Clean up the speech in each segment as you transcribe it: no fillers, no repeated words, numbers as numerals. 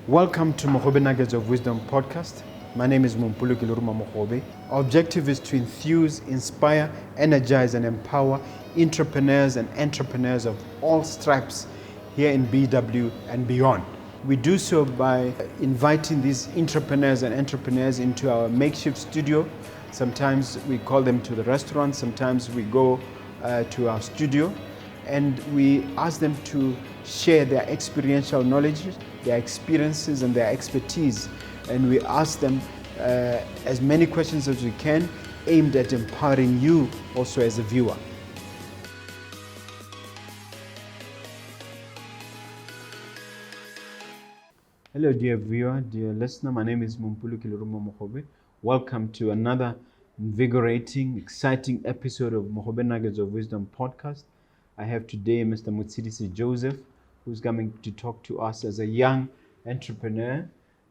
Welcome to Mogobe Nuggets of Wisdom podcast. My name is Mompoloki Lerumo Mogobe. Our objective is to enthuse, inspire, energize, and empower entrepreneurs and entrepreneurs of all stripes here in BW and beyond. We do so by inviting these entrepreneurs and entrepreneurs into our makeshift studio. Sometimes we call them to the restaurant, sometimes we go to our studio, and we ask them to share their experiential knowledge, their experiences, and their expertise. And we ask them as many questions as we can, aimed at empowering you also as a viewer. Hello, dear viewer, dear listener. My name is Mompoloki Lerumo Mogobe. Welcome to another invigorating, exciting episode of Mogobe Nuggets of Wisdom podcast. I have today Mr. Motshidisi Joseph, who's coming to talk to us as a young entrepreneur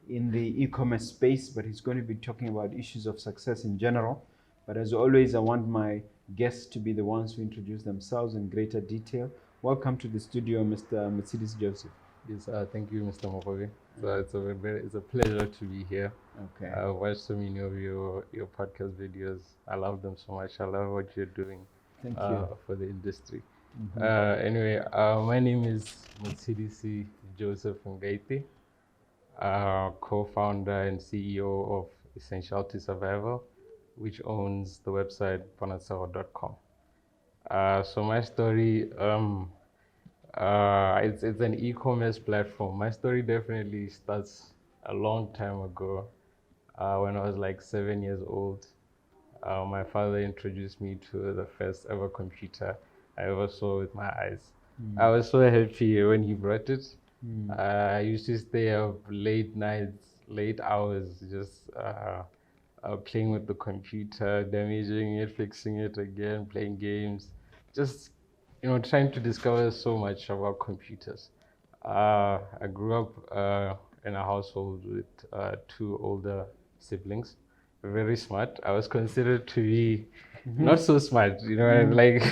in the e-commerce space, but he's going to be talking about issues of success in general. But as always, I want my guests to be the ones who introduce themselves in greater detail. Welcome to the studio, Mr. Motshidisi Joseph. Yes, thank you, Mr. Mogobe. So it's a pleasure to be here. Okay. I've watched so many of your podcast videos. I love them so much. I love what you're doing Thank you. for the industry. Mm-hmm. Anyway, my name is Motshidisi Joseph Ngaiti, co-founder and CEO of Essentiality Survival, which owns the website Ponatshego.com. So my story, it's an e-commerce platform. My story definitely starts a long time ago, when I was like 7 years old. My father introduced me to the first ever computer I ever saw with my eyes. I was so happy when he brought it. I used to stay up late nights, late hours, just playing with the computer, damaging it, fixing it again, playing games, just trying to discover so much about computers. I grew up in a household with two older siblings, very smart. I was considered to be not so smart, like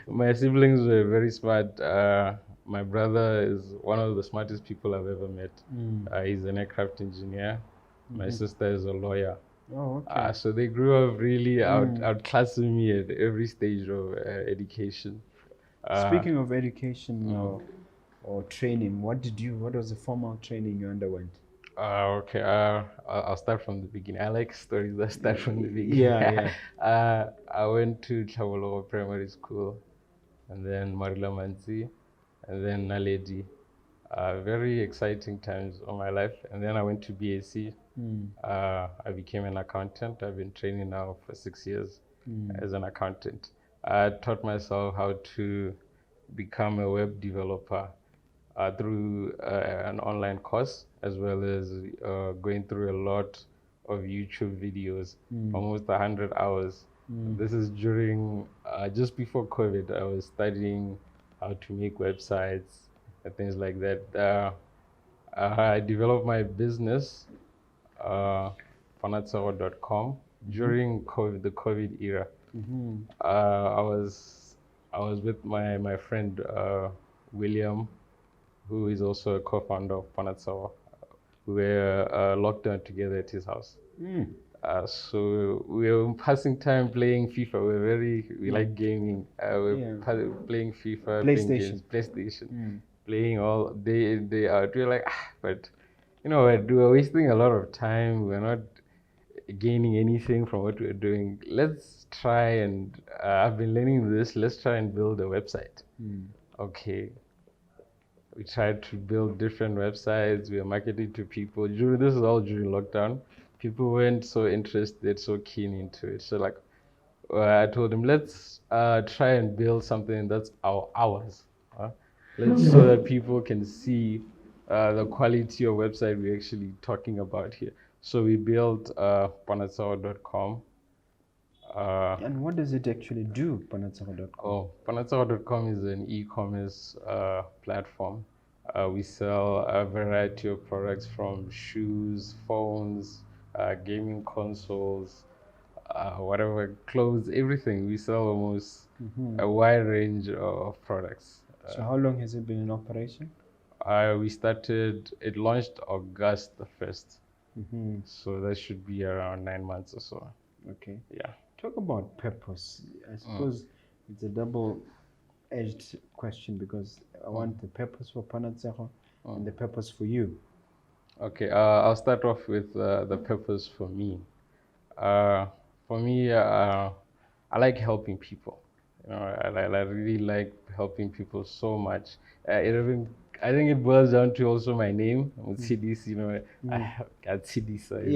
my siblings were very smart. My brother is one of the smartest people I've ever met. He's an aircraft engineer. My sister is a lawyer. Oh, okay. So they grew up really outclassing me at every stage of education. Speaking of education or training, what was the formal training you underwent? Okay, I'll start from the beginning. I like stories that start from the beginning. Yeah. I went to Chabologo Primary School, and then Marila Manzi, and then Naledi. Very exciting times of my life. And then I went to BAC. I became an accountant. I've been training now for 6 years as an accountant. I taught myself how to become a web developer through an online course, as well as going through a lot of YouTube videos, almost 100 hours. This is during, just before COVID. I was studying how to make websites and things like that. I developed my business, Ponatshego.com, during the COVID era. I was with my friend William, who is also a co-founder of Ponatshego. We were locked down together at his house. So we were passing time playing FIFA. We like gaming. Playing FIFA, PlayStation, playing all day in, day out. We were like, but we're wasting a lot of time. We're not gaining anything from what we're doing. Let's try and I've been learning this. Let's try and build a website. Okay. We tried to build different websites. We were marketing to people. This is all during lockdown. People weren't so interested, so keen into it. So I told them, let's try and build something that's ours. So that people can see the quality of website we're actually talking about here. So we built Ponatshego.com. And what does it actually do, Ponatshego.com? Ponatshego.com is an e-commerce platform. We sell a variety of products from shoes, phones, gaming consoles, whatever, clothes, everything. We sell almost a wide range of products. So how long has it been in operation? We started. It launched August the 1st, so that should be around 9 months or so. Okay. Yeah. Talk about purpose. I suppose it's a double-edged question because I want the purpose for Ponatshego and the purpose for you. Okay. I'll start off with the purpose for me. For me, I like helping people. I really like helping people so much. I think it boils down to also my name, Motshidisi. Motshidisi.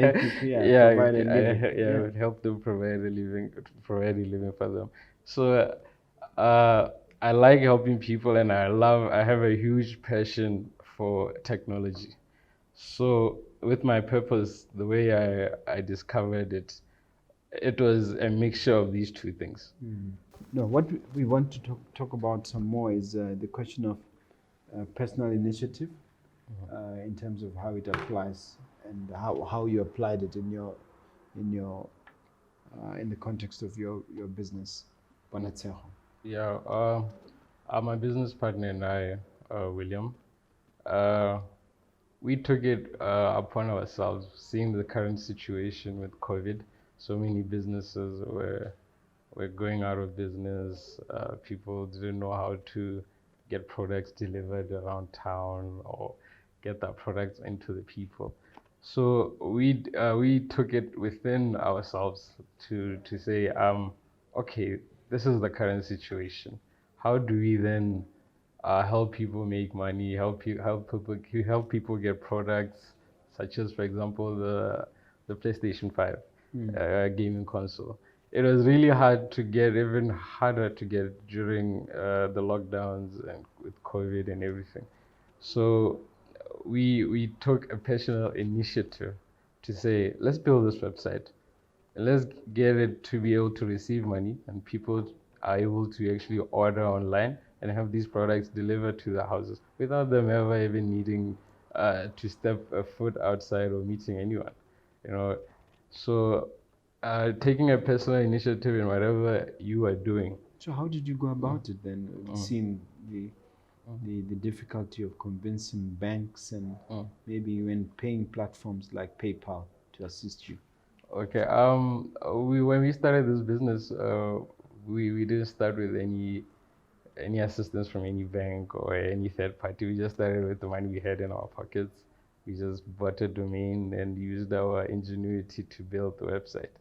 Make people, provide a living. Yeah, help them provide a living for them. So, I like helping people, and I have a huge passion for technology. So with my purpose, the way I discovered it, it was a mixture of these two things. No, what we want to talk about some more is the question of personal initiative in terms of how it applies and how you applied it in the context of your business, Ponatshego. Yeah, my business partner and I, William, we took it upon ourselves, seeing the current situation with COVID. So many businesses were going out of business. People didn't know how to get products delivered around town or get that products into the people. So we took it within ourselves to say, okay, this is the current situation. How do we then help people make money, help people get products, such as, for example, the PlayStation 5 gaming console. It was really hard to get, even harder to get during the lockdowns and with COVID and everything. So we took a personal initiative to say, let's build this website and let's get it to be able to receive money, and people are able to actually order online and have these products delivered to their houses without them ever even needing to step a foot outside or meeting anyone. So taking a personal initiative in whatever you are doing. So how did you go about it then, seeing the difficulty of convincing banks and maybe even paying platforms like PayPal to assist you? Okay. When we started this business, we didn't start with any assistance from any bank or any third party. We just started with the money we had in our pockets. We just bought a domain and used our ingenuity to build the website.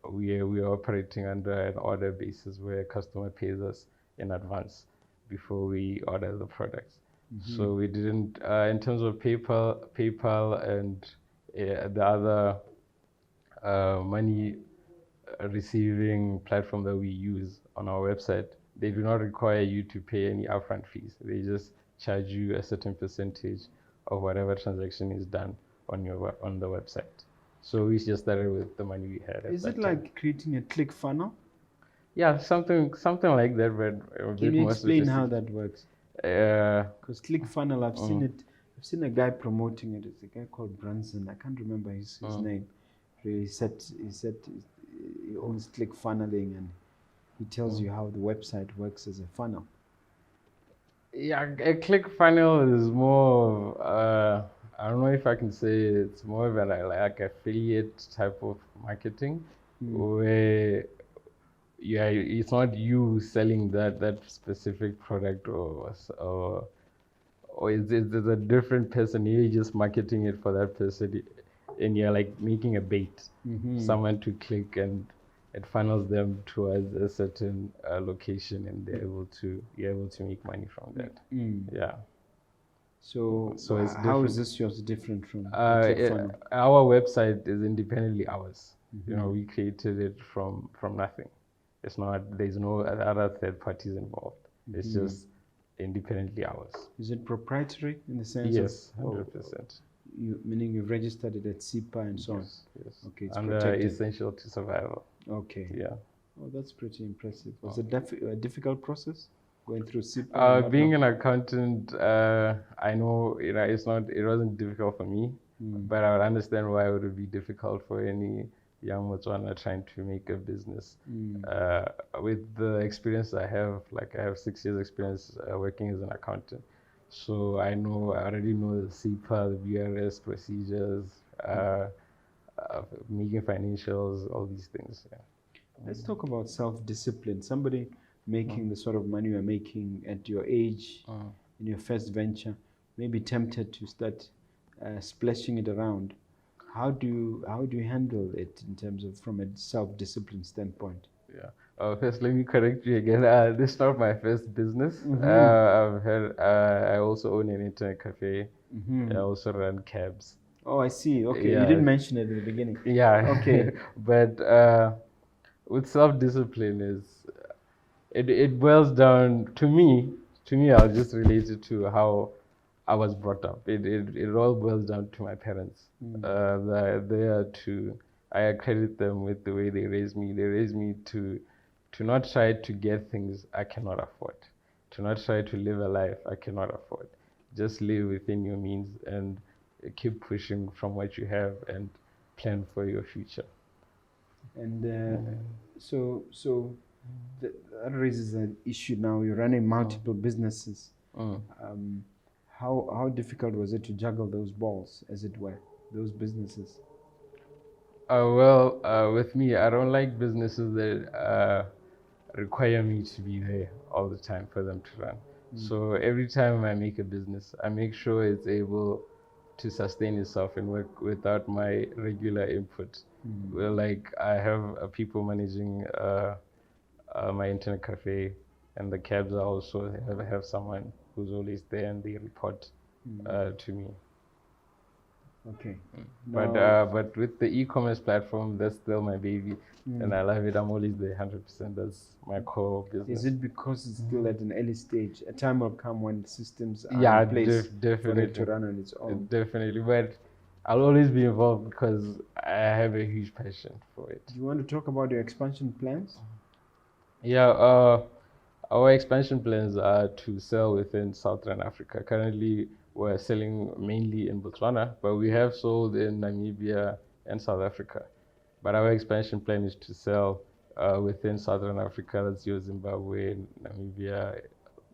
We are operating under an order basis where a customer pays us in advance before we order the products. So we didn't, in terms of PayPal and the other money receiving platform that we use on our website, they do not require you to pay any upfront fees. They just charge you a certain percentage of whatever transaction is done on the website. So we just started with the money we had. Is it like creating a click funnel? Yeah, something like that, but can you explain how that works? Because click funnel, I've seen it. I've seen a guy promoting it. It's a guy called Branson. I can't remember his name. He said he owns click funneling, and he tells you how the website works as a funnel. Yeah, a click funnel is more. I don't know if I can say it's more of like affiliate type of marketing, where it's not you selling that specific product or it's a different person. You're just marketing it for that person, and you're like making a bait, someone to click, and it funnels them towards a certain location, and you're able to make money from that. Yeah. So it's how is this yours different from ClickFunnels? Our website is independently ours. We created it from nothing. It's not. There's no other third parties involved. It's just independently ours. Is it proprietary in the sense? Yes, 100%. Meaning you've registered it at SIPA and so on. Yes. Okay, it's under protected. Essential to Survival. Okay. Yeah. Oh, that's pretty impressive. Was it a difficult process going through SIPA? Being an accountant, I know it wasn't difficult for me, but I would understand why it would be difficult for any young Botswana trying to make a business. With the experience I have 6 years experience working as an accountant. So I already know the CPA, the BRS procedures, making financials, all these things. Yeah. Let's talk about self-discipline. Somebody making the sort of money you're making at your age, in your first venture, may be tempted to start splashing it around. How do you handle it in terms of from a self-discipline standpoint? Yeah. First, let me correct you again. This is not my first business. I also own an internet cafe. I also run cabs. Oh, I see. Okay, Yeah. you didn't mention it at the beginning. Yeah. Okay. But with self-discipline it boils down to me. I'll just relate it to how I was brought up. It all boils down to my parents. I accredit them with the way they raised me. They raised me to not try to get things I cannot afford, to not try to live a life I cannot afford. Just live within your means and keep pushing from what you have and plan for your future. And so that raises an issue now. You're running multiple businesses. How difficult was it to juggle those balls, as it were, those businesses? With me, I don't like businesses that require me to be there all the time for them to run. So every time I make a business, I make sure it's able to sustain itself and work without my regular input. Well, like I have people managing my internet cafe, and the cabs I also have someone who's always there and they report to me. Okay. But with the e-commerce platform, that's still my baby, and I love it. I'm always there 100%. That's my core business. Is it because it's still at an early stage? A time will come when systems are in place definitely for it to run on its own. Definitely, but I'll always be involved because I have a huge passion for it. Do you want to talk about your expansion plans? Yeah, our expansion plans are to sell within Southern Africa. Currently, we're selling mainly in Botswana, but we have sold in Namibia and South Africa. But our expansion plan is to sell within Southern Africa. That's your Zimbabwe, Namibia,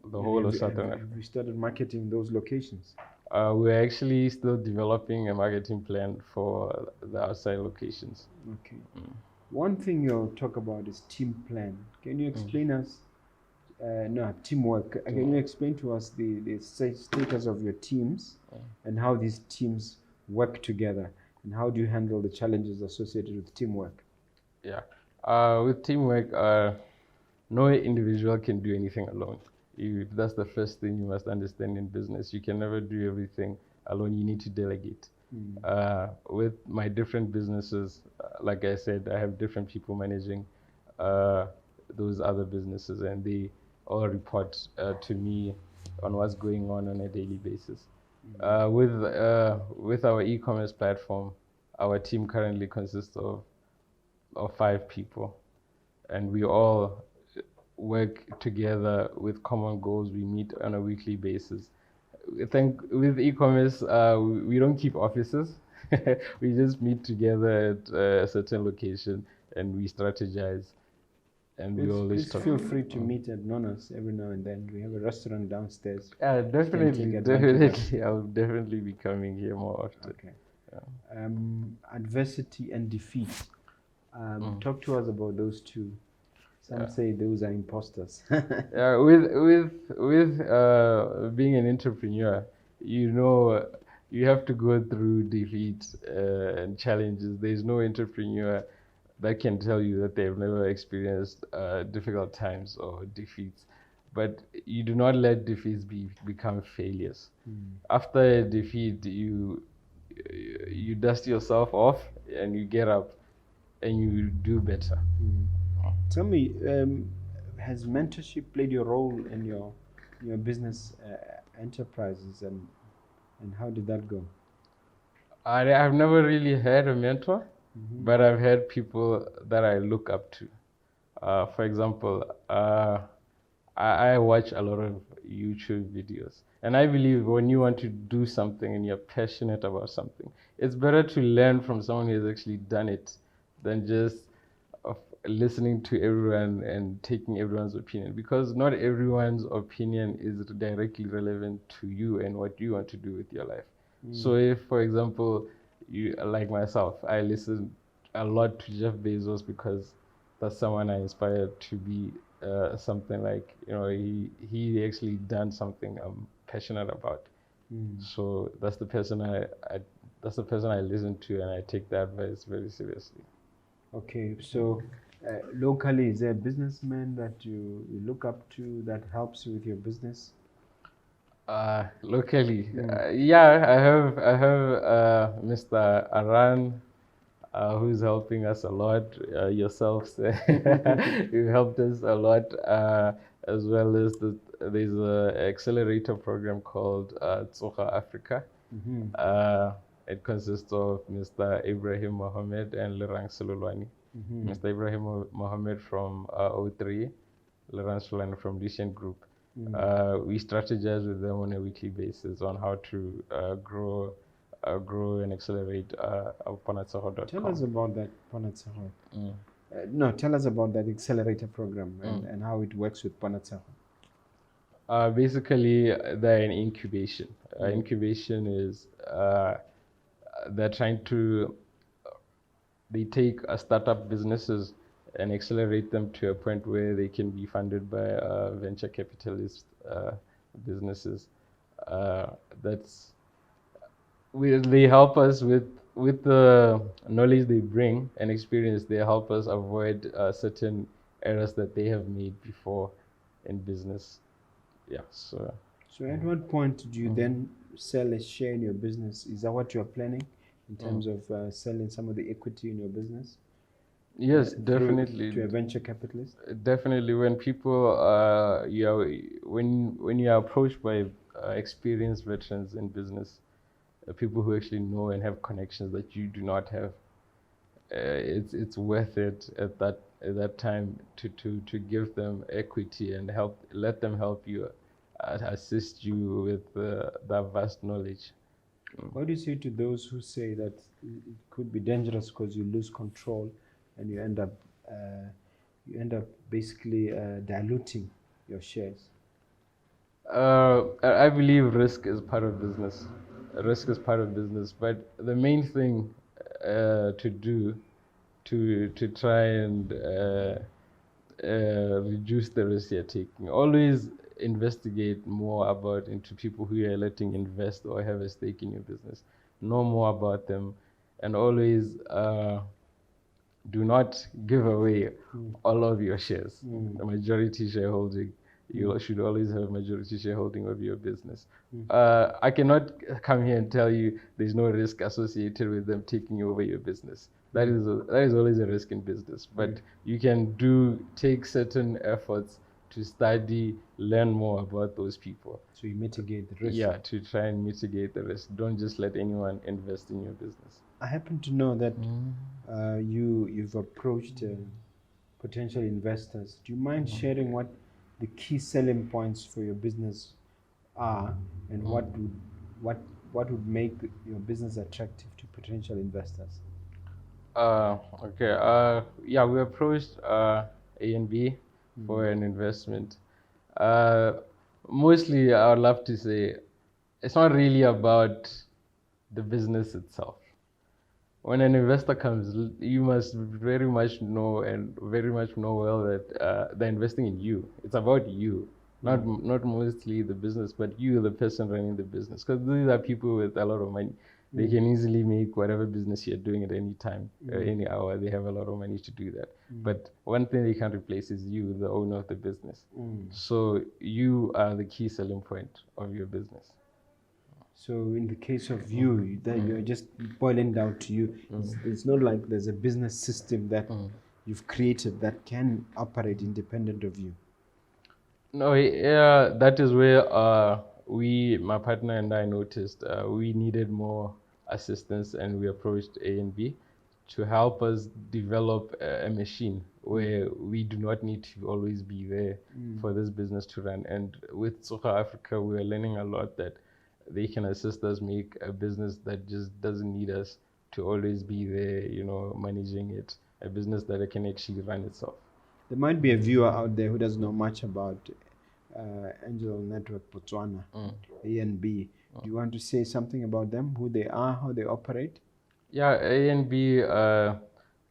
the whole of Southern Africa. We started marketing those locations. We're actually still developing a marketing plan for the outside locations. Okay. One thing you'll talk about is team plan. Can you explain us? Teamwork. Can you explain to us the status of your teams and how these teams work together, and how do you handle the challenges associated with teamwork? Yeah. With teamwork, no individual can do anything alone. That's the first thing you must understand in business. You can never do everything alone. You need to delegate. With my different businesses, like I said, I have different people managing those other businesses, and they all report to me on what's going on a daily basis. With our e-commerce platform, our team currently consists of 5 people, and we all work together with common goals. We meet on a weekly basis. I think with e-commerce, we don't keep offices. We just meet together at a certain location and we strategize. And we always talk. Feel free to meet at Nona's every now and then. We have a restaurant downstairs. Definitely. I'll definitely be coming here more often. Okay. Yeah. Adversity and defeat. Talk to us about those two. Some say those are imposters. With being an entrepreneur, you have to go through defeat and challenges. There's no entrepreneur that can tell you that they've never experienced difficult times or defeats. But you do not let defeats become failures. After a defeat, you dust yourself off and you get up and you do better. Tell me, has mentorship played a role in your business enterprises, and how did that go? I've never really had a mentor, but I've had people that I look up to. For example, I watch a lot of YouTube videos, and I believe when you want to do something and you're passionate about something, it's better to learn from someone who has actually done it than just listening to everyone and taking everyone's opinion, because not everyone's opinion is directly relevant to you and what you want to do with your life. So if, for example, you like myself, I listen a lot to Jeff Bezos because that's someone I inspired to be something like, he actually done something I'm passionate about. So that's the person that's the person I listen to, and I take that advice very seriously. Okay, so locally, is there a businessman that you look up to that helps you with your business? Locally, I have Mr. Aran, who's helping us a lot. Yourselves, you helped us a lot, as well as there's an accelerator program called Tsoga Africa. It consists of Mr. Ibrahim Mohammed and Lerang Sololwani. Mr. Ibrahim Mohammed from O3, Lerang Sololwani from Lucien Group. We strategize with them on a weekly basis on how to grow and accelerate Ponatshego.com. Tell us about that Ponatshego. No, tell us about that accelerator program and how it works with Ponatshego. Basically, they're an incubation. Incubation is they're trying to they take startup businesses and accelerate them to a point where they can be funded by venture capitalist businesses. They help us with the knowledge they bring and experience. They help us avoid certain errors that they have made before in business. Yeah. So at what point do you then sell a share in your business? Is that what you're planning in terms of selling some of the equity in your business? Yes, definitely. To a venture capitalist? Definitely. When people, when you are approached by experienced veterans in business, people who actually know and have connections that you do not have, it's worth it at that time to give them equity and let them help you, assist you with that vast knowledge. What do you say to those who say that it could be dangerous because you lose control and you end up basically diluting your shares? I believe risk is part of business. Risk is part of business, but the main thing to do to try and reduce the risk you're taking. Always investigate more into people who you're letting invest or have a stake in your business. Know more about them, and always do not give away all of your shares. The majority shareholding. You should always have majority shareholding of your business. I cannot come here and tell you there's no risk associated with them taking over your business. That is always a risk in business. But you can take certain efforts to study, learn more about those people. So you mitigate the risk. Yeah, to try and mitigate the risk. Don't just let anyone invest in your business. I happen to know that you've approached potential investors. Do you mind sharing what the key selling points for your business are, and what would make your business attractive to potential investors? Okay. We approached A and B for an investment. Mostly, I would love to say it's not really about the business itself. When an investor comes, you must very much know well that they're investing in you. It's about you, not mostly the business, but you, the person running the business. Because these are people with a lot of money. They can easily make whatever business you're doing at any time, any hour. They have a lot of money to do that. But one thing they can't replace is you, the owner of the business. So you are the key selling point of your business. So in the case of you, that you're just boiling down to you. It's not like there's a business system that you've created that can operate independent of you. No, that is where my partner and I noticed we needed more assistance, and we approached A and B to help us develop a machine where we do not need to always be there for this business to run. And with Tsoga Africa, we are learning a lot that they can assist us make a business that just doesn't need us to always be there, managing it. a business that can actually run itself. There might be a viewer out there who doesn't know much about Angel Network Botswana, A&B. Do you want to say something about them, who they are, how they operate? Yeah, A&B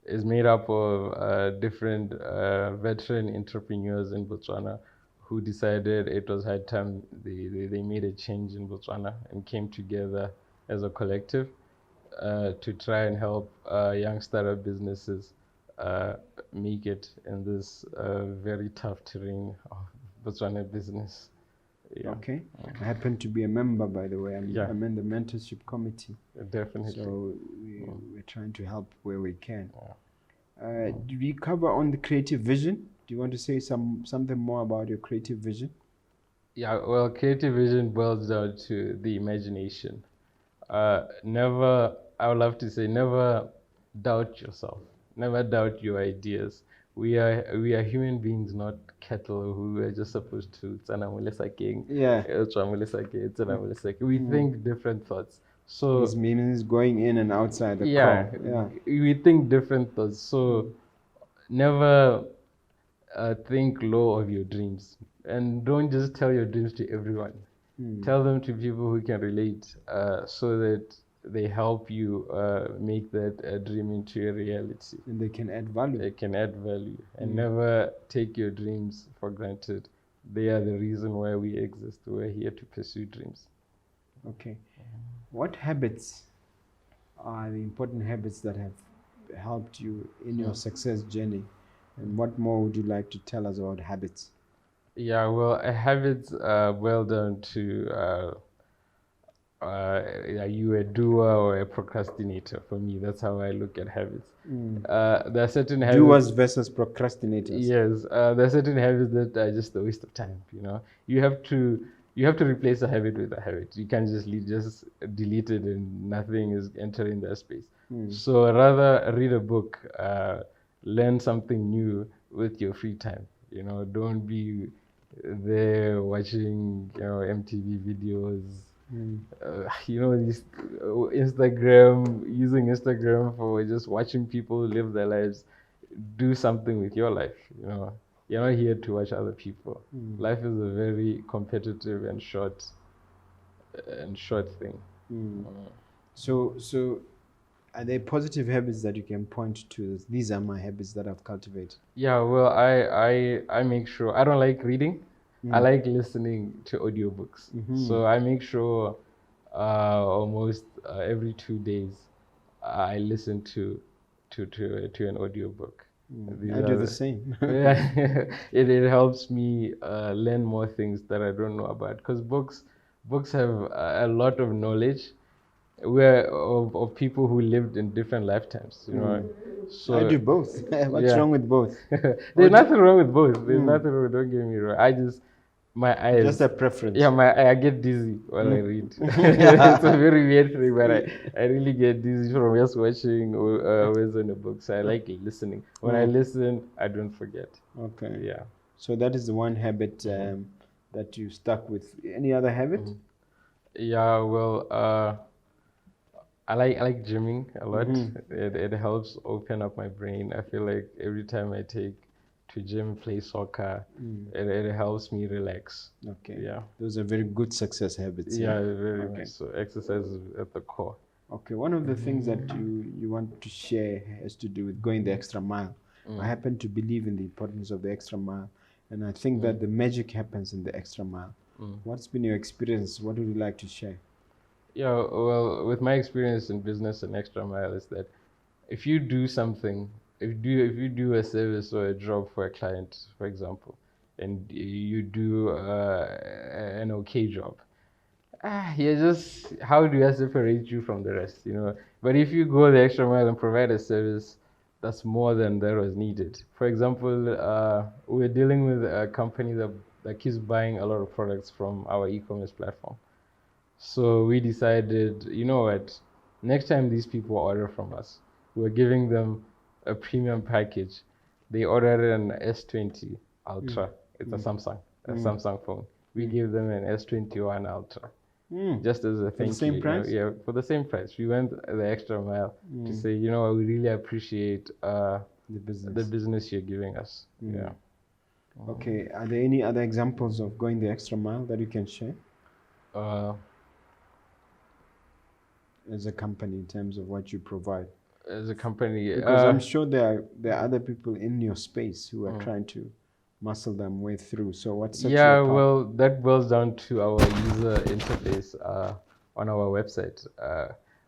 is made up of different veteran entrepreneurs in Botswana who decided it was high time they made a change in Botswana and came together as a collective to try and help young startup businesses make it in this very tough terrain of Botswana business. Yeah. Okay. I happen to be a member, by the way. I'm in the mentorship committee. Definitely. So we're trying to help where we can. Do we cover on the creative vision? Do you want to say something more about your creative vision? Yeah, well, creative vision boils down to the imagination. I would love to say, never doubt yourself. Never doubt your ideas. We are human beings, not cattle who are just supposed to. We think different thoughts. So this means going in and outside the car. We think different thoughts. So never think low of your dreams, and don't just tell your dreams to everyone. Tell them to people who can relate, so that they help you make that dream into a reality. And they can add value. They can add value. And never take your dreams for granted. They are the reason why we exist. We're here to pursue dreams. Okay. What habits are the important habits that have helped you in your success journey? And what more would you like to tell us about habits? Yeah, well, habits boil down to are you a doer or a procrastinator? For me, that's how I look at habits. There are certain habits. Doers versus procrastinators. Yes, there are certain habits that are just a waste of time. You have to replace a habit with a habit. You can't just delete it and nothing is entering that space. So rather read a book, learn something new with your free time. Don't be there watching MTV videos. These using Instagram for just watching people live their lives. Do something with your life. You're not here to watch other people. Life is a very competitive and short thing. So are there positive habits that you can point to? These are my habits that I've cultivated. Yeah, well, I make sure. I don't like reading. I like listening to audiobooks. So I make sure almost every 2 days I listen to an audiobook. I do the same. It helps me learn more things that I don't know about, because books have a lot of knowledge of people who lived in different lifetimes. So I do both. What's wrong with both? There's nothing wrong with both. There's nothing wrong. Don't get me wrong. My eyes. Just a preference. Yeah, I get dizzy while I read. It's a very weird thing, but I really get dizzy from just watching always on the book. So I like listening. When I listen, I don't forget. Okay. Yeah. So that is the one habit that you stuck with. Any other habit? Yeah. Well, I like gymming a lot. It helps open up my brain. I feel like every time I take to gym, play soccer, it helps me relax. Okay. Yeah. Those are very good success habits. Yeah, very much so. Exercise is at the core. Okay. One of the things that you want to share has to do with going the extra mile. I happen to believe in the importance of the extra mile, and I think that the magic happens in the extra mile. What's been your experience? What would you like to share? Yeah, well, with my experience in business and extra mile is that if you do something, if you do a service or a job for a client, for example, and you do an okay job, how do I separate you from the rest, But if you go the extra mile and provide a service that's more than that was needed. For example, we're dealing with a company that keeps buying a lot of products from our e-commerce platform. So we decided, you know what, next time these people order from us, we're giving them a premium package. They ordered an S20 Ultra. It's a Samsung phone. We give them an S21 Ultra. Just as a thank you. For the same price? For the same price. We went the extra mile to say, we really appreciate the business you're giving us. Yeah. Okay. Are there any other examples of going the extra mile that you can share as a company in terms of what you provide? As a company, Because I'm sure there are other people in your space who are trying to muscle them way through. So what sets you apart? well, that boils down to our user interface on our website.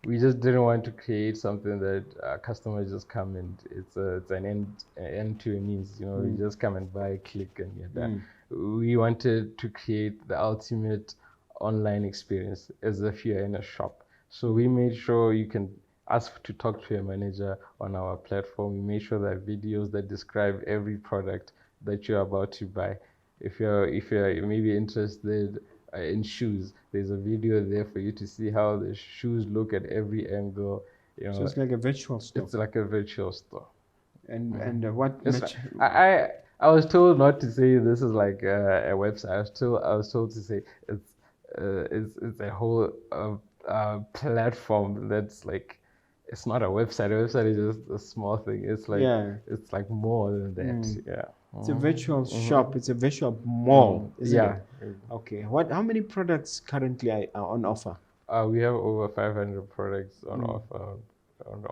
We just didn't want to create something that customers just come and it's an end to a means. You just come and buy, click, and you're done. We wanted to create the ultimate online experience as if you're in a shop. So we made sure you can ask to talk to a manager on our platform. We made sure that videos that describe every product that you're about to buy. If you're maybe interested in shoes, there's a video there for you to see how the shoes look at every angle. So it's like a virtual store. It's like a virtual store. And what? I was told not to say this is like a website. I was told to say it's a whole platform that's like. It's not a website. A website is just a small thing. It's like more than that. Yeah. It's a virtual shop. It's a virtual mall, isn't it? Okay. How many products currently are on offer? We have over 500 products on offer.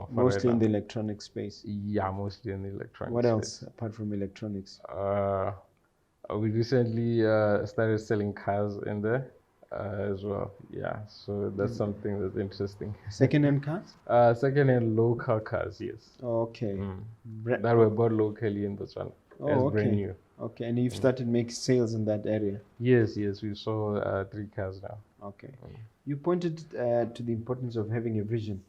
Mostly in the electronic space. Yeah, mostly in the electronic. What else apart from electronics? We recently started selling cars in there. As well, yeah. So that's something that's interesting. Second-hand cars? Second-hand local cars, yes. Oh, okay. That were bought locally in Botswana. Oh, okay. Brand new. Okay, and you've started making sales in that area? Yes. We sold 3 cars now. Okay. You pointed to the importance of having a vision.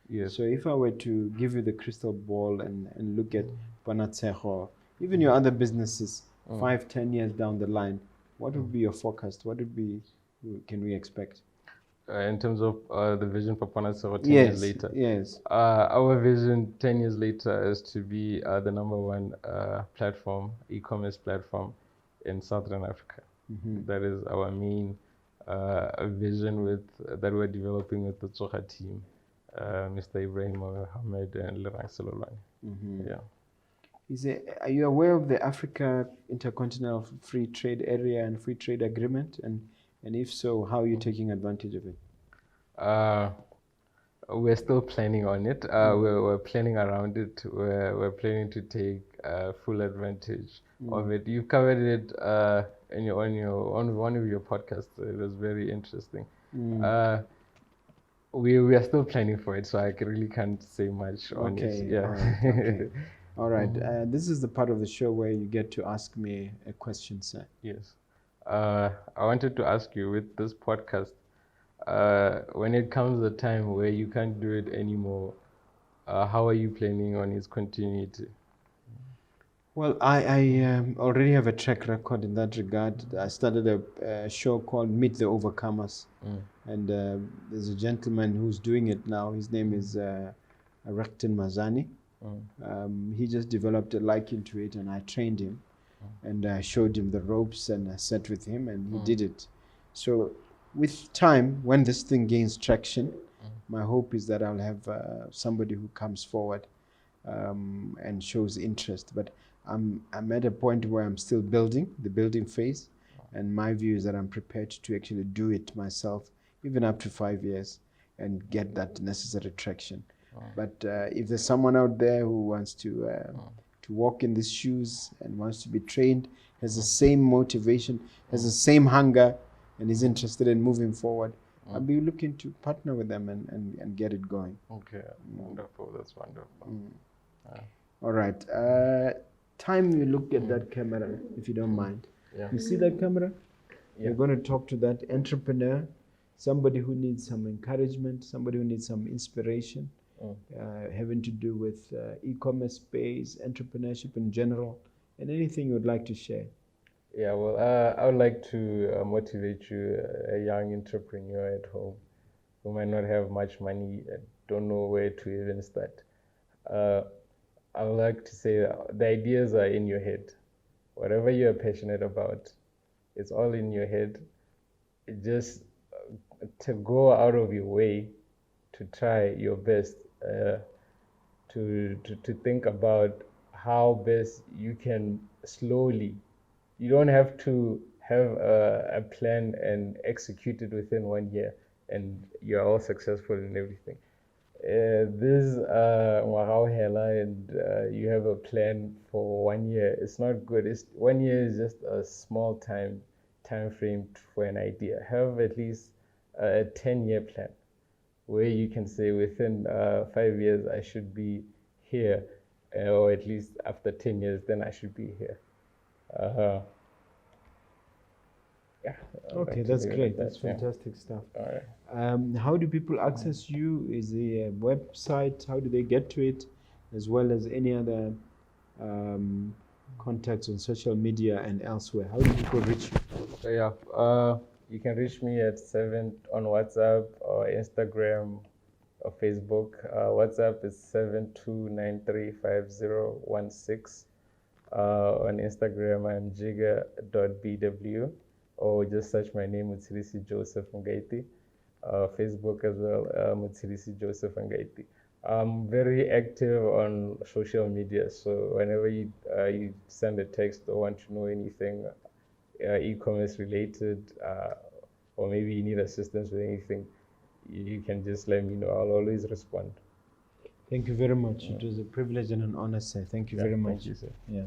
Yes. So if I were to give you the crystal ball and look at Ponatshego, even your other businesses, 5-10 years down the line, what would be your forecast? What can we expect? In terms of the vision for Ponatshego 10 years later? Yes. Our vision 10 years later is to be the number 1 platform, e-commerce platform in Southern Africa. That is our main vision that we're developing with the Tsoga team, Mr. Ibrahim Mohammed and Lerang Selolwane. Yeah. Are you aware of the Africa Intercontinental Free Trade Area and Free Trade Agreement? And if so, how are you taking advantage of it? We're still planning on it. We're planning around it. We're planning to take full advantage of it. You covered it on one of your podcasts. It was very interesting. We are still planning for it, so I really can't say much on it. Yeah. All right. This is the part of the show where you get to ask me a question, sir. Yes. I wanted to ask you, with this podcast, when it comes a time where you can't do it anymore, how are you planning on its continuity? Well, I already have a track record in that regard. I started a show called Meet the Overcomers. And there's a gentleman who's doing it now. His name is Rektin Mazani. He just developed a liking to it, and I trained him. And I showed him the ropes, and I sat with him, and he did it. So with time, when this thing gains traction, my hope is that I'll have somebody who comes forward and shows interest. But I'm at a point where I'm still building, the building phase. And my view is that I'm prepared to actually do it myself, even up to 5 years, and get that necessary traction. But if there's someone out there who wants to walk in these shoes and wants to be trained, has the same motivation, has the same hunger, and is interested in moving forward, I'll be looking to partner with them and get it going. Okay, wonderful. That's wonderful. All right. Time you look at that camera, if you don't mind. You see that camera? You're going to talk to that entrepreneur, somebody who needs some encouragement, somebody who needs some inspiration. Having to do with e-commerce space, entrepreneurship in general, and anything you would like to share. Yeah, well, I would like to motivate you, a young entrepreneur at home who might not have much money and don't know where to even start. I would like to say the ideas are in your head. Whatever you're passionate about, it's all in your head. Just to go out of your way to try your best to think about how best you can slowly. You don't have to have a plan and execute it within 1 year, and you're all successful in everything. This and you have a plan for 1 year. It's not good. 1 year is just a small time frame for an idea. Have at least a 10-year plan where you can say within 5 years I should be here, or at least after 10 years then I should be here. Yeah. Okay, that's great. That's fantastic stuff. All right. How do people access you? Is there a website? How do they get to it? As well as any other contacts on social media and elsewhere. How do people reach you? So yeah, you can reach me at on WhatsApp or Instagram or Facebook. WhatsApp is 72935016. On Instagram, I'm jigga.bw, or just search my name, Motshidisi Joseph Ngaiti. Facebook as well, Motshidisi Joseph Ngaiti. I'm very active on social media, so whenever you send a text or want to know anything e-commerce related, or maybe you need assistance with anything, you can just let me know. I'll always respond. Thank you very much. It was a privilege and an honor, sir. Thank you very much. Thank you, sir. Yeah.